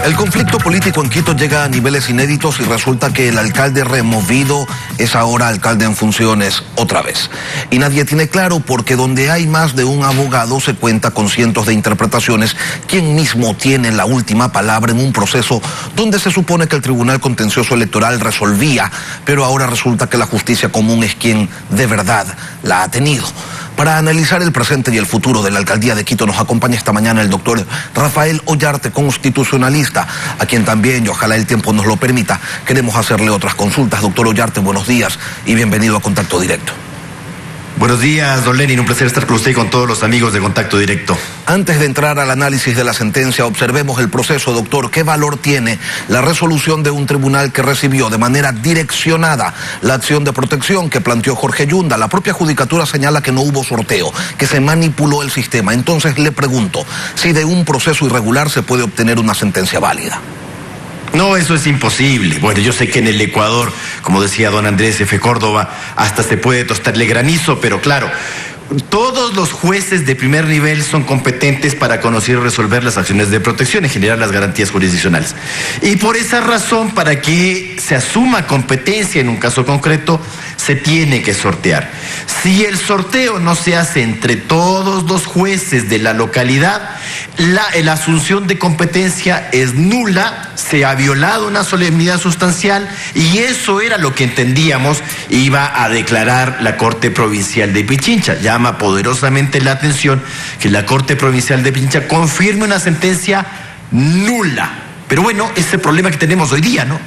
El conflicto político en Quito llega a niveles inéditos y resulta que el alcalde removido es ahora alcalde en funciones otra vez. Y nadie tiene claro porque donde hay más de un abogado se cuenta con cientos de interpretaciones, quién mismo tiene la última palabra en un proceso donde se supone que el Tribunal Contencioso Electoral resolvía, pero ahora resulta que la justicia común es quien de verdad la ha tenido. Para analizar el presente y el futuro de la alcaldía de Quito nos acompaña esta mañana el doctor Rafael Ollarte, constitucionalista, a quien también, y ojalá el tiempo nos lo permita, queremos hacerle otras consultas. Doctor Ollarte, buenos días y bienvenido a Contacto Directo. Buenos días, don Lenin, un placer estar con usted y con todos los amigos de Contacto Directo. Antes de entrar al análisis de la sentencia, observemos el proceso, doctor. ¿Qué valor tiene la resolución de un tribunal que recibió de manera direccionada la acción de protección que planteó Jorge Yunda? La propia judicatura señala que no hubo sorteo, que se manipuló el sistema. Entonces le pregunto, si de un proceso irregular se puede obtener una sentencia válida. No, eso es imposible. Bueno, yo sé que en el Ecuador, como decía don Andrés F. Córdoba, hasta se puede tostarle granizo, pero claro, todos los jueces de primer nivel son competentes para conocer y resolver las acciones de protección y generar las garantías jurisdiccionales. Y por esa razón, para que se asuma competencia en un caso concreto, se tiene que sortear. Si el sorteo no se hace entre todos los jueces de la localidad, la asunción de competencia es nula, se ha violado una solemnidad sustancial y eso era lo que entendíamos iba a declarar la Corte Provincial de Pichincha. Llama poderosamente la atención que la Corte Provincial de Pichincha confirme una sentencia nula. Pero bueno, ese es el problema que tenemos hoy día, ¿no?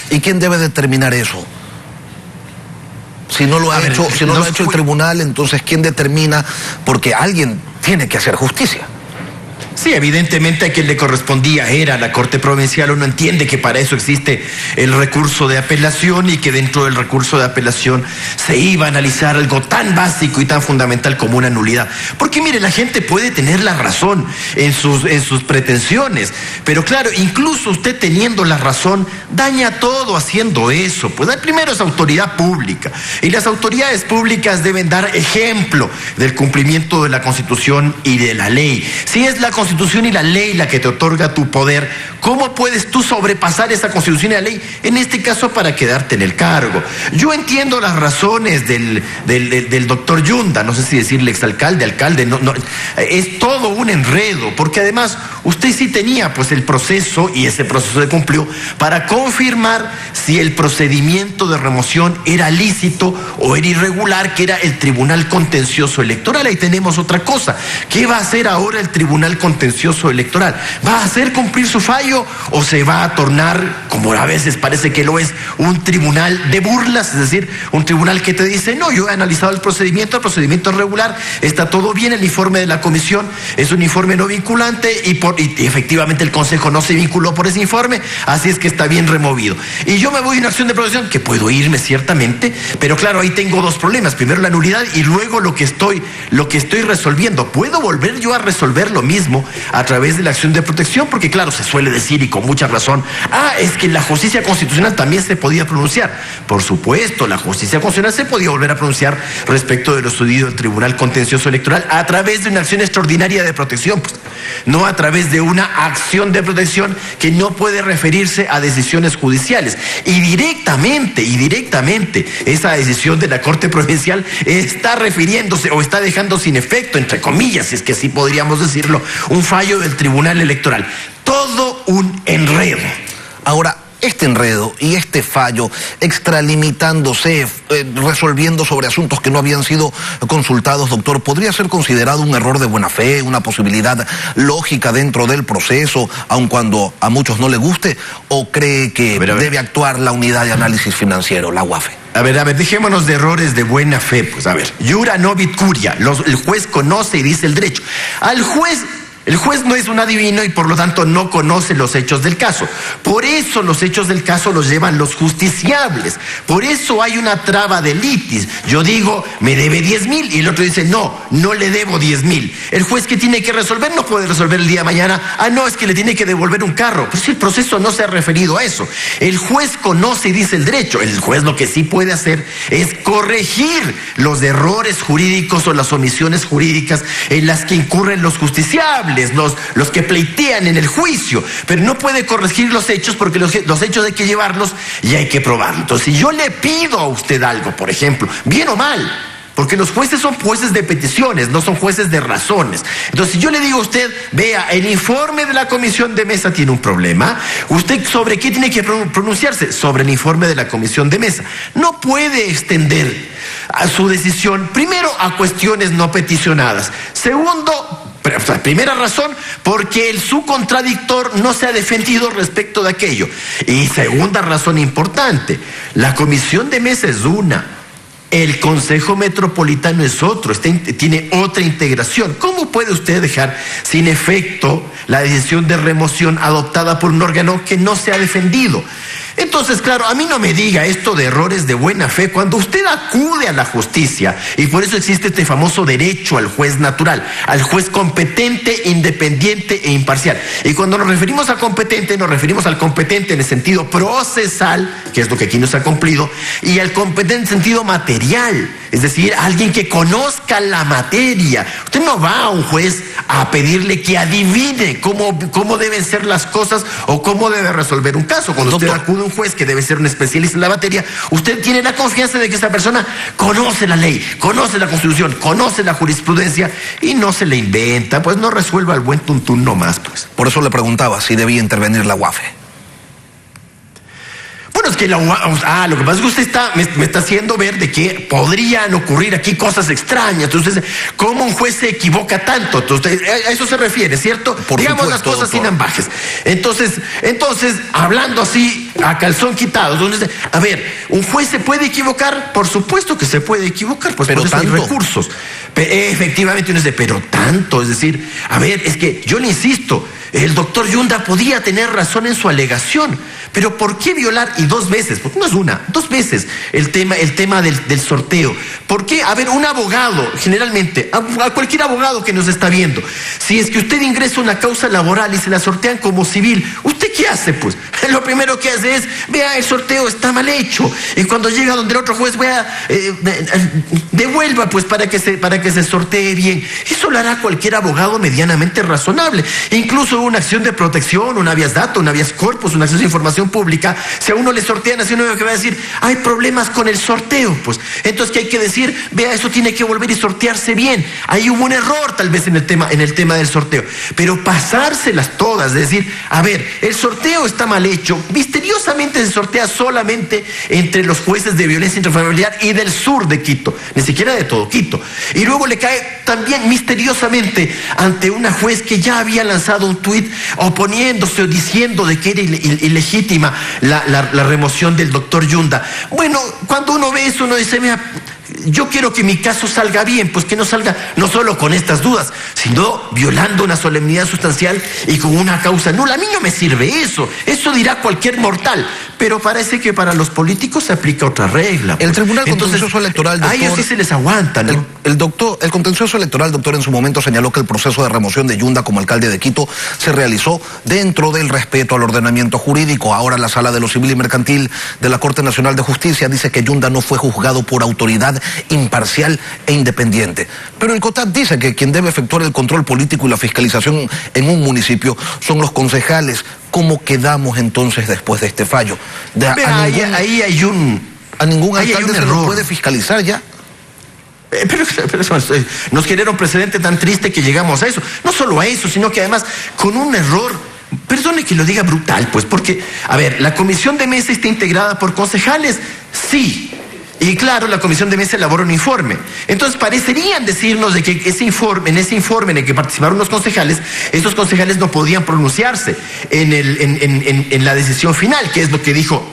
¿Y quién debe determinar eso? Si no lo ha hecho el tribunal, entonces ¿quién determina? Porque alguien tiene que hacer justicia. Sí, evidentemente a quien le correspondía era la Corte Provincial. Uno entiende que para eso existe el recurso de apelación y que dentro del recurso de apelación se iba a analizar algo tan básico y tan fundamental como una nulidad. Porque mire, la gente puede tener la razón en sus pretensiones, pero claro, incluso usted teniendo la razón, daña todo haciendo eso. Pues primero es autoridad pública y las autoridades públicas deben dar ejemplo del cumplimiento de la Constitución y de la ley. Si es la Constitución y la ley la que te otorga tu poder, ¿cómo puedes tú sobrepasar esa Constitución y la ley? En este caso, para quedarte en el cargo. Yo entiendo las razones del doctor Yunda, no sé si decirle exalcalde, alcalde, no, es todo un enredo, porque además usted sí tenía pues el proceso, y ese proceso se cumplió, para confirmar si el procedimiento de remoción era lícito o era irregular, que era el Tribunal Contencioso Electoral. Ahí tenemos otra cosa. ¿Qué va a hacer ahora el Tribunal Contencioso Electoral? ¿Va a hacer cumplir su fallo o se va a tornar, como a veces parece que lo es, un tribunal de burlas? Es decir, un tribunal que te dice, no, yo he analizado el procedimiento es regular, está todo bien, el informe de la comisión es un informe no vinculante y efectivamente el Consejo no se vinculó por ese informe, así es que está bien removido. Y yo me voy a una acción de protección, que puedo irme ciertamente, pero claro, ahí tengo dos problemas. Primero la nulidad y luego lo que estoy resolviendo. ¿Puedo volver yo a resolver lo mismo a través de la acción de protección? Porque claro, se suele decir y con mucha razón, es que la justicia constitucional también se podía pronunciar. Por supuesto, la justicia constitucional se podía volver a pronunciar respecto de lo sucedido del Tribunal Contencioso Electoral a través de una acción extraordinaria de protección, pues, no a través de una acción de protección que no puede referirse a decisiones judiciales. Y directamente, esa decisión de la Corte Provincial está refiriéndose o está dejando sin efecto, entre comillas, si es que así podríamos decirlo, un fallo del Tribunal Electoral. Todo un enredo. Ahora, este enredo y este fallo, extralimitándose, resolviendo sobre asuntos que no habían sido consultados, doctor, ¿podría ser considerado un error de buena fe, una posibilidad lógica dentro del proceso, aun cuando a muchos no le guste? ¿O cree que debe actuar la unidad de análisis financiero, la UAFE? A ver, dejémonos de errores de buena fe. Pues a ver, Iura novit curia, el juez conoce y dice el derecho. El juez no es un adivino y por lo tanto no conoce los hechos del caso. Por eso los hechos del caso los llevan los justiciables. Por eso hay una traba de litis. Yo digo, me debe 10,000 y el otro dice, no le debo 10,000. El juez que tiene que resolver no puede resolver el día de mañana. No, es que le tiene que devolver un carro. Pues si el proceso no se ha referido a eso. El juez conoce y dice el derecho. El juez lo que sí puede hacer es corregir los errores jurídicos o las omisiones jurídicas en las que incurren los justiciables. culpables, los que pleitean en el juicio, pero no puede corregir los hechos porque los hechos hay que llevarlos y hay que probarlos. Entonces, si yo le pido a usted algo, por ejemplo, bien o mal, porque los jueces son jueces de peticiones, no son jueces de razones. Entonces, si yo le digo a usted, vea, el informe de la comisión de mesa tiene un problema, ¿usted sobre qué tiene que pronunciarse? Sobre el informe de la comisión de mesa. No puede extender a su decisión, primero, a cuestiones no peticionadas. Segundo, primera razón, porque su contradictor no se ha defendido respecto de aquello. Y segunda razón importante, la comisión de mesa es una, el Consejo Metropolitano es otro, tiene otra integración. ¿Cómo puede usted dejar sin efecto la decisión de remoción adoptada por un órgano que no se ha defendido? Entonces, claro, a mí no me diga esto de errores de buena fe cuando usted acude a la justicia, y por eso existe este famoso derecho al juez natural, al juez competente, independiente e imparcial. Y cuando nos referimos a competente, nos referimos al competente en el sentido procesal, que es lo que aquí no se ha cumplido, y al competente en sentido material, es decir, alguien que conozca la materia. Usted no va a un juez a pedirle que adivine cómo deben ser las cosas o cómo debe resolver un caso. Cuando usted acude a un juez que debe ser un especialista en la materia, usted tiene la confianza de que esa persona conoce la ley, conoce la Constitución, conoce la jurisprudencia y no se le inventa, pues no resuelva el buen tuntún nomás, pues. Por eso le preguntaba si debía intervenir la UAFE. Bueno, es que lo que pasa es que usted me está haciendo ver de que podrían ocurrir aquí cosas extrañas. Entonces, ¿cómo un juez se equivoca tanto? Entonces, a eso se refiere, ¿cierto? Digamos las cosas sin ambajes. Entonces, hablando así, a calzón quitado, entonces, a ver, ¿un juez se puede equivocar? Por supuesto que se puede equivocar, pues pero por eso hay recursos. Efectivamente, uno dice, pero tanto, es decir, a ver, es que yo le insisto, el doctor Yunda podía tener razón en su alegación, pero ¿por qué violar? Y 2 veces, porque no es una, 2 veces el tema del sorteo. ¿Por qué? A ver, un abogado, generalmente, a cualquier abogado que nos está viendo, si es que usted ingresa una causa laboral y se la sortean como civil, ¿usted qué hace? Pues lo primero que hace es, vea, el sorteo está mal hecho, y cuando llega donde el otro juez, vea, devuelva pues para que se sortee bien. Eso lo hará cualquier abogado medianamente razonable. Incluso una acción de protección, un habeas data, un habeas corpus, una acción de información pública, si a uno le sortean así, uno que va a decir, hay problemas con el sorteo, pues entonces, ¿qué hay que decir? Vea, eso tiene que volver y sortearse bien. Ahí hubo un error tal vez en el tema del sorteo, pero pasárselas todas, es decir, a ver, el sorteo está mal hecho, misteriosamente se sortea solamente entre los jueces de violencia intrafamiliar y del sur de Quito, ni siquiera de todo Quito, y luego le cae también misteriosamente ante una juez que ya había lanzado un tuit oponiéndose o diciendo de que era ilegítima la remoción del doctor Yunda. Bueno, cuando uno ve eso, uno dice, mira, yo quiero que mi caso salga bien, pues que no salga no solo con estas dudas, sino violando una solemnidad sustancial y con una causa nula. A mí no me sirve eso dirá cualquier mortal, pero parece que para los políticos se aplica otra regla. El Tribunal Contencioso Electoral, doctor, a ellos sí se les aguanta, ¿no? El Contencioso Electoral, doctor, en su momento señaló que el proceso de remoción de Yunda como alcalde de Quito se realizó dentro del respeto al ordenamiento jurídico. Ahora la Sala de lo Civil y Mercantil de la Corte Nacional de Justicia dice que Yunda no fue juzgado por autoridad imparcial e independiente. Pero el COTAD dice que quien debe efectuar el control político y la fiscalización en un municipio son los concejales. ¿Cómo quedamos entonces después de este fallo? Ahí hay un... ¿A ningún alcalde se lo puede fiscalizar ya? Pero nos genera un precedente tan triste que llegamos a eso. No solo a eso, sino que además con un error, perdone que lo diga brutal, pues porque, a ver, la comisión de mesa está integrada por concejales, sí. Y claro, la comisión de mesa elabora un informe. Entonces parecerían decirnos de que en ese informe en el que participaron los concejales, estos concejales no podían pronunciarse en la decisión final, que es lo que dijo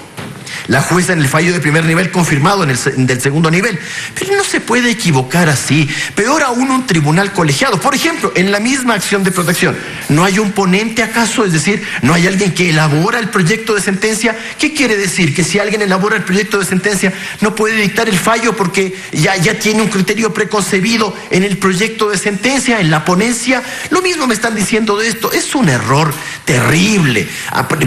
la jueza en el fallo de primer nivel confirmado en el del segundo nivel. Pero no se puede equivocar así. Peor aún, un tribunal colegiado. Por ejemplo, en la misma acción de protección, ¿no hay un ponente acaso? Es decir, ¿no hay alguien que elabora el proyecto de sentencia? ¿Qué quiere decir? Que si alguien elabora el proyecto de sentencia no puede dictar el fallo porque ya tiene un criterio preconcebido en el proyecto de sentencia, en la ponencia. Lo mismo me están diciendo de esto. Es un error terrible.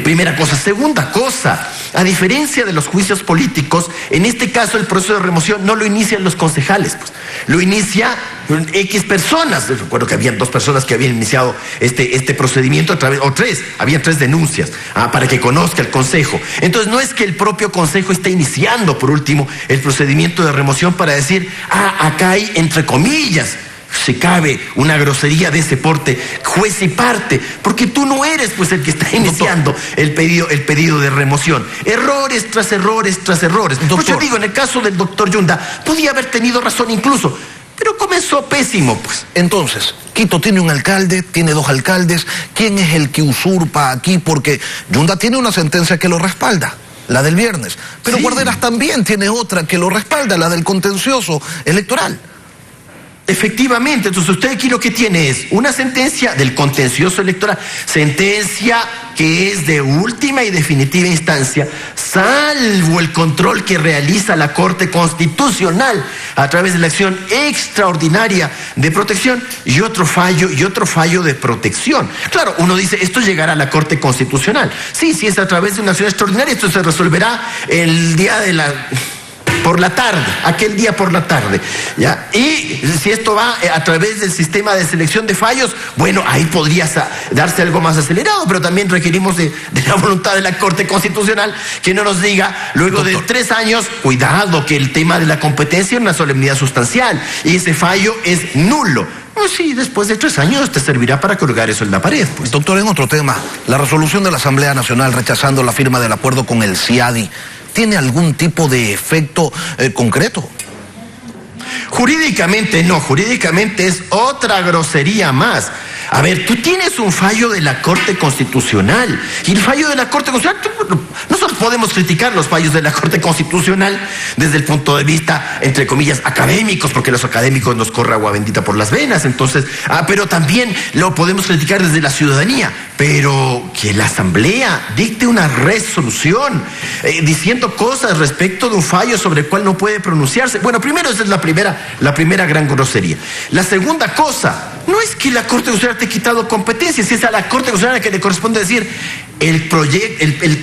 Primera cosa. Segunda cosa, a diferencia diferencia de los juicios políticos, en este caso el proceso de remoción no lo inician los concejales, pues, lo inicia X personas. Recuerdo que habían 2 personas que habían iniciado este procedimiento a través, o 3, habían 3 denuncias, para que conozca el consejo. Entonces no es que el propio consejo esté iniciando, por último, el procedimiento de remoción para decir, acá hay, entre comillas, si cabe, una grosería de ese porte, juez y parte, porque tú no eres pues el que está iniciando el pedido de remoción. Errores tras errores tras errores. Pues yo digo, en el caso del doctor Yunda, podía haber tenido razón incluso, pero comenzó pésimo, pues. Entonces, Quito tiene un alcalde, tiene 2 alcaldes. ¿Quién es el que usurpa aquí? Porque Yunda tiene una sentencia que lo respalda, la del viernes, pero sí, Guarderas también tiene otra que lo respalda, la del contencioso electoral. Efectivamente, entonces usted aquí lo que tiene es una sentencia del contencioso electoral, sentencia que es de última y definitiva instancia, salvo el control que realiza la Corte Constitucional a través de la acción extraordinaria de protección y otro fallo de protección. Claro, uno dice, esto llegará a la Corte Constitucional. Sí, es a través de una acción extraordinaria, esto se resolverá el día por la tarde, aquel día por la tarde, ¿ya? Y si esto va a través del sistema de selección de fallos, bueno, ahí podría darse algo más acelerado, pero también requerimos de la voluntad de la Corte Constitucional que no nos diga, luego de 3 años, cuidado, que el tema de la competencia es una solemnidad sustancial y ese fallo es nulo. Pues sí, después de 3 años te servirá para colgar eso en la pared, pues. Doctor, en otro tema, la resolución de la Asamblea Nacional rechazando la firma del acuerdo con el CIADI, ¿tiene algún tipo de efecto concreto? Jurídicamente no, jurídicamente es otra grosería más. A ver, tú tienes un fallo de la Corte Constitucional y el fallo de la Corte Constitucional, nosotros podemos criticar los fallos de la Corte Constitucional desde el punto de vista, entre comillas, académicos, porque los académicos nos corre agua bendita por las venas, entonces, pero también lo podemos criticar desde la ciudadanía, pero que la Asamblea dicte una resolución diciendo cosas respecto de un fallo sobre el cual no puede pronunciarse. Bueno, primero esa es la primera gran grosería. La segunda cosa, no es que la Corte Constitucional te ha quitado competencias, es a la Corte Constitucional que le corresponde decir el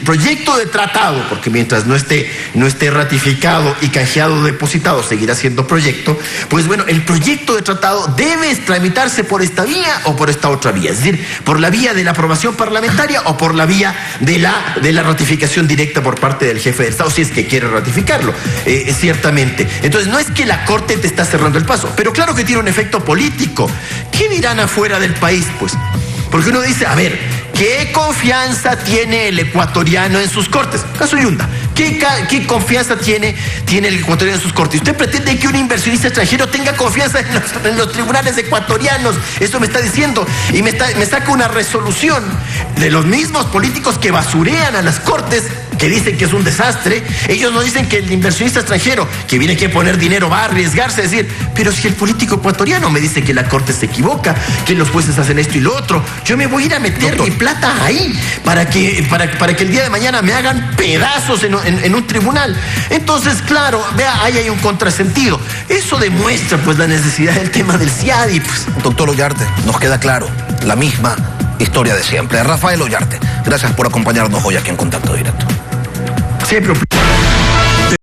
proyecto de tratado, porque mientras no esté ratificado y canjeado o depositado, seguirá siendo proyecto, pues bueno, el proyecto de tratado debe tramitarse por esta vía o por esta otra vía, es decir, por la vía de la aprobación parlamentaria o por la vía de la ratificación directa por parte del jefe del Estado, si es que quiere ratificarlo, ciertamente. Entonces, no es que la Corte te está cerrando el paso, pero claro que tiene un efecto político. ¿Qué dirán afuera del país, pues? Porque uno dice, a ver, ¿qué confianza tiene el ecuatoriano en sus cortes? Caso Yunda, ¿qué confianza tiene el ecuatoriano en sus cortes? ¿Usted pretende que un inversionista extranjero tenga confianza en los tribunales ecuatorianos? Eso me está diciendo. Y me saca una resolución de los mismos políticos que basurean a las cortes, que dicen que es un desastre. Ellos no dicen que el inversionista extranjero que viene aquí a poner dinero va a arriesgarse a decir, pero si el político ecuatoriano me dice que la corte se equivoca, que los jueces hacen esto y lo otro, yo me voy a ir a meter mi plata ahí para que el día de mañana me hagan pedazos en un tribunal. Entonces, claro, vea, ahí hay un contrasentido. Eso demuestra pues la necesidad del tema del CIADI, pues. Doctor Ollarte, nos queda claro, la misma historia de siempre. Rafael Ollarte, gracias por acompañarnos hoy aquí en Contacto Directo. Siempre.